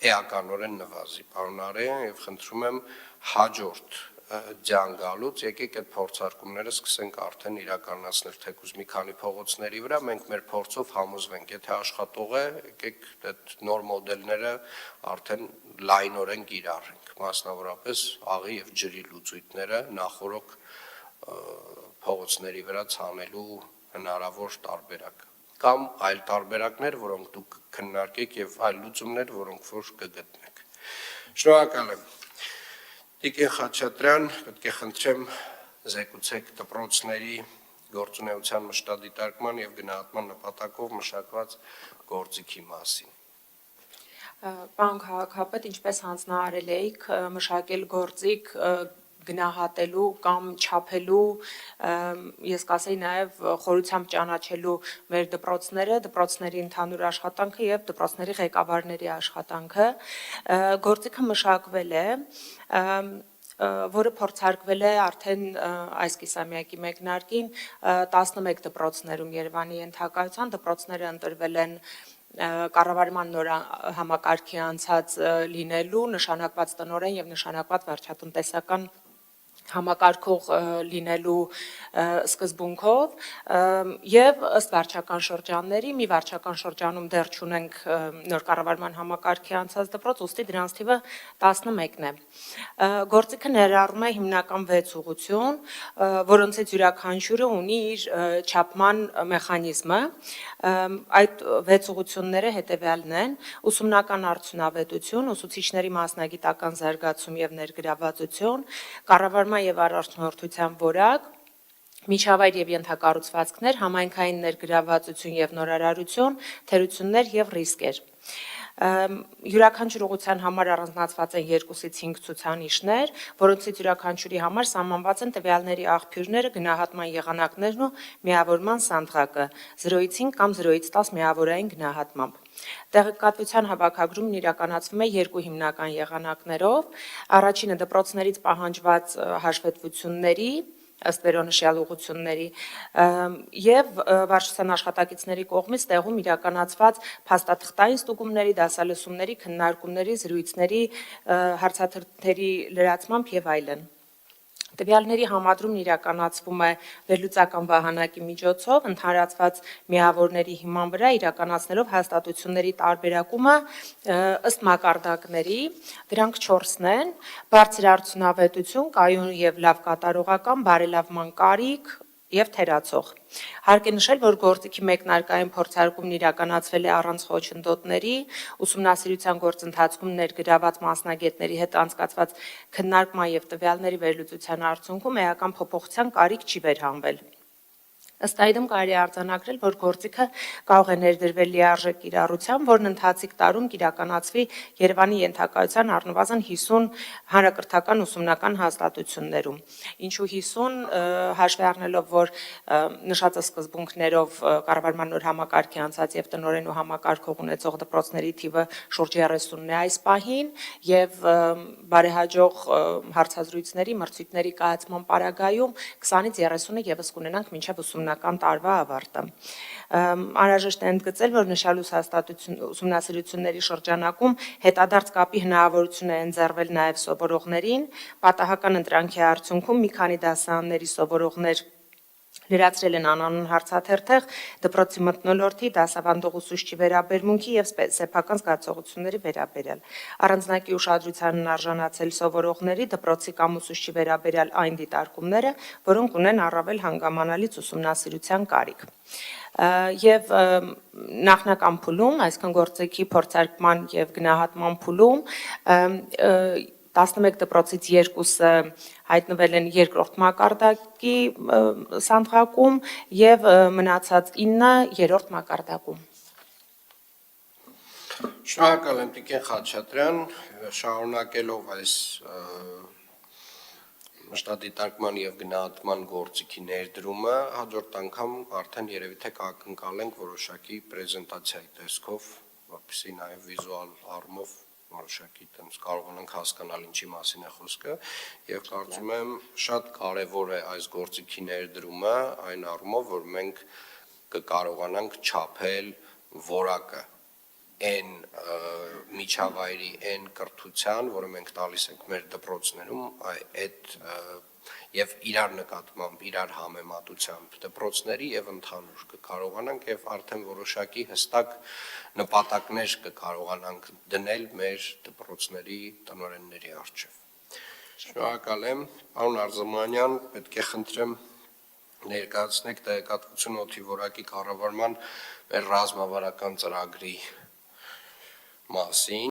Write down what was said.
էականորեն նվազի, պարոն Արեյան, եւ խնդրում եմ հաջորդ ձյան գալուց եկեք այդ փորձարկումները սկսենք արդեն իրականացնել թեկուզ մի քանի փողոցների վրա, մենք մեր փորձով համոզվենք, եթե աշխատող է, եկեք այդ նոր մոդելները արդեն լայնորեն կիրառենք, մասնավորապես աղի եւ ջրի լուծույթները նախորոք փողոցների վրա ցանելու հնարավոր տարբերակ կամ այլ տարբերակներ, որոնք դուք քննարկեք եւ այլ լուծումներ, որոնք որ կգտնեք։ Շնորհակալ եմ։ Տիկին Խաչատրյան, պետք է խնդրեմ զեկուցեք դպրոցների գործունեության մշտադիտարկման եւ գնահատման նպատակով մշակված գործիքի մասին։ Պարոն քաղաքապետ, ինչպես հանձնարարել էիք, մշակել գործիք գնահատելու կամ չափելու, ես կասեի նաև խորությամբ ճանաչելու մեր դպրոցների ընդհանուր աշխատանքը եւ դպրոցների ղեկավարների աշխատանքը, գործիքը մշակվել է, որը փորձարկվել է արդեն այս կիսամյակի մեկնարկին 11 դպրոցներում Երևանի ենթակայության, դպրոցները ընտրվել են կառավարման նոր համակարգի անցած լինելու, նշանակված տնօրեն եւ նշանակված վարչատնտեսական համակարգող լինելու սկզբունքով եւ ըստ վարչական շրջանների, մի վարչական շրջանում դեռ չունենք նոր կառավարման համակարգի անցած դպրոց, ուստի դրանց թիվը 11 է։ Գործիքը ներառում է հիմնական 6 ուղղություն, որոնցից յուրաքանչյուրը ունի իր չափման մեխանիզմը։ Այդ 6 ուղղությունները հետեւյալն են՝ ուսումնական արդյունավետություն, ուսուցիչների մասնագիտական զարգացում եւ ներգրավվածություն, կառավարման եւ առաջնորդության որակ, միջավայր եւ ենթակառուցվածքներ, համայնքային ներգրավվածություն եւ նորարարություն, թերություններ եւ ռիսկեր։ Յուրաքանչյուր ուղղության համար առանձնացված են 2-ից 5 ցուցանիշներ, որոնցից յուրաքանչյուրի համար սահմանված են տվյալների աղբյուրները, գնահատման եղանակներն ու միավորման սանդղակը 0-ից 5 կամ 0-ից 10 միավորային գնահատմամբ։ Տեղեկատվության հավաքագրումն իրականացվում է 2 հիմնական եղանակներով, առաջինը դպրոցներից պահանջված հաշվետվությունների, ըստ վերոնշյալ ուղղությունների եւ վարչության աշխատակիցների կողմից տեղում իրականացված փաստաթղթային ստուգումների, դասալսումների, քննարկումների, զրույցների, հարցաթղթերի լրացմամբ եւ այլն։ Տվյալների համադրումն իրականացվում է վերլուծական վահանակի միջոցով, ընդհանրացված միավորների հիման վրա իրականացնելով հաստատությունների տարբերակումը ըստ մակարդակների, դրանք 4-ն են՝ բարձր արդյունավետություն, կայուն եւ լավ կատարողական, բարելավման կարիք եւ թերացող։ Հարկ է նշել, որ գործիքի մեկնարկային փորձարկումն իրականացվել է առանց խոչընդոտների, ուսումնասիրության գործընթացքում ներգրաված մասնագետների հետ անցկացված քննարկման եւ տվյալների վերլուծության արդյունքում էական փոփոխության կարիք չի վերհանվել։ Ըստ այդմ կարելի է արձանագրել, որ գործիքը կարող է ներդրվել լիարժեք կիրառությամբ, որն ընթացիկ տարում կիրականացվի Երևանի ենթակայության առնվազն 50 հանրակրթական ուսումնական հաստատություններում։ Ինչու 50, հաշվի առնելով, որ նշածը սկզբունքներով կառավարման նոր համակարգի անցած եւ տնօրեն ու համակարգող ունեցող դպրոցների թիվը շուրջ 30-ն է այս պահին եւ բարեհաջող հարցազրույցների, մրցույթների կայացման պարագայում 20-ից 30-ը եւս կունենանք մինչեւ ուսումնական տարվա ավարտը։ Անհրաժեշտ է ընդգծել, որ նշյալ ուսումնասիրությունների շրջանակում հետադարձ կապի հնարավորություն է ընձեռվել նաեւ սովորողներին, պատահական ընտրանքի արդյունքում մի քանի դասարանների սովորողներ լրացրել են անանուն հարցաթերթեղ դպրոցի մթնոլորտի, դասավանդող ուսուցչի վերաբերմունքի եւ սեփական զգացողությունների վերաբերյալ։ Առանձնակի ուշադրությանն արժանացել սովորողների, դպրոցի կամ ուսուցչի վերաբերյալ այն դիտարկումները, որոնք ունեն առավել հանգամանալից ուսումնասիրության կարիք։ Եվ նախնական փուլում, այսինքն գործիքի փորձարկման եւ գնահատման փուլում 11 դպրոցից 2-ը հայտնվել են երկրորդ մակարդակի սանդղակում եւ մնացած 9-ը երրորդ մակարդակում։ Շնորհակալ եմ Տիկին Խաչատրյան, շարունակելով այս մշտադիտարկման եւ գնահատման գործիքի ներդրումը, հաջորդ անգամ արդեն երևի թե կակնկալենք որոշակի պրեզենտացիայի տեսքով, որպեսզի նաեւ վիզուալ առումով որոշակի տենց կարողանանք հասկանալ ինչի մասին է խոսքը եւ կարծում եմ շատ կարեւոր է այս գործիքի ներդրումը այն առումով, որ մենք կկարողանանք չափել որակը այն միջավայրի, այն կրթության, որը մենք տալիս ենք մեր դպրոցներում, այդ եւ իրար նկատմամբ, իրար համեմատությամբ դպրոցների եւ ընդհանուր կկարողանանք եւ արդեն որոշակի հստակ նպատակներ կկարողանանք դնել մեր դպրոցների տնօրենների առջեւ։ Շնորհակալ եմ, պարոն Արզումանյան, պետք է խնդրեմ ներկայացնեք տեղեկատվություն օդի որակի կառավարման մեր ռազմավարական ծրագրի մասին։